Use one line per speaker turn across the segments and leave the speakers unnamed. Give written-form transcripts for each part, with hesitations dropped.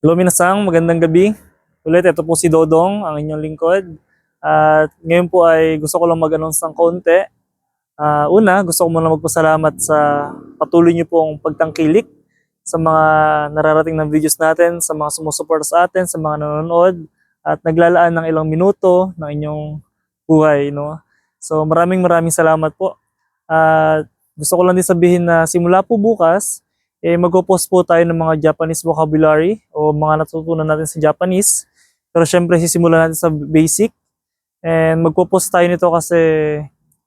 Hello minasang, magandang gabi. Ulit, ito po si Dodong, ang inyong lingkod. At ngayon po ay gusto ko lang mag-announce ng konti. Una, gusto ko muna magpasalamat sa patuloy niyo pong pagtangkilik sa mga nararating ng videos natin, sa mga sumusuporta sa atin, sa mga nanonood, at naglalaan ng ilang minuto ng inyong buhay. No? So maraming salamat po. At gusto ko lang din sabihin na simula po bukas, magpo-post po tayo ng mga Japanese vocabulary o mga natutunan natin sa Japanese. Pero syempre sisimulan natin sa basic. And magpo-post tayo nito kasi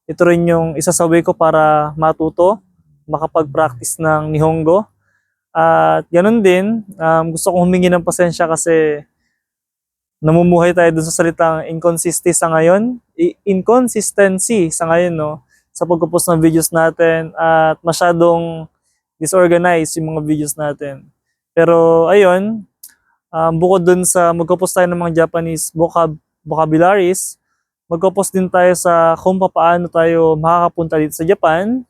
ito rin yung isa sa way ko para matuto, makapag-practice ng Nihongo. At ganun din, gusto kong humingi ng pasensya kasi namumuhay tayo dun sa salitang inconsistency sa ngayon, no? Sa pagpo-post ng videos natin at masyadong disorganized yung mga videos natin. Pero ayun, bukod dun sa magpo-post tayo ng mga Japanese vocabularies, magpo-post din tayo sa kung paano tayo makakapunta dito sa Japan.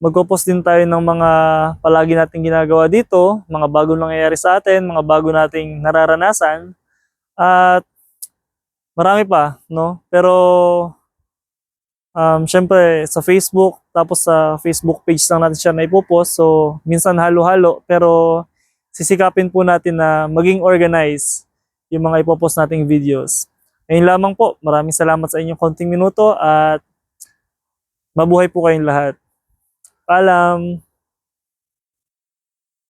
Magpo-post din tayo ng mga palagi nating ginagawa dito, mga bagong nangyayari sa atin, mga bago nating nararanasan, at marami pa, no? Pero syempre sa Facebook, tapos sa Facebook page lang natin siya na ipopost. So minsan halo-halo, pero sisikapin po natin na maging organized yung mga ipopost nating videos. Ayun lamang po. Maraming salamat sa inyong konting minuto at mabuhay po kayong lahat. Paalam!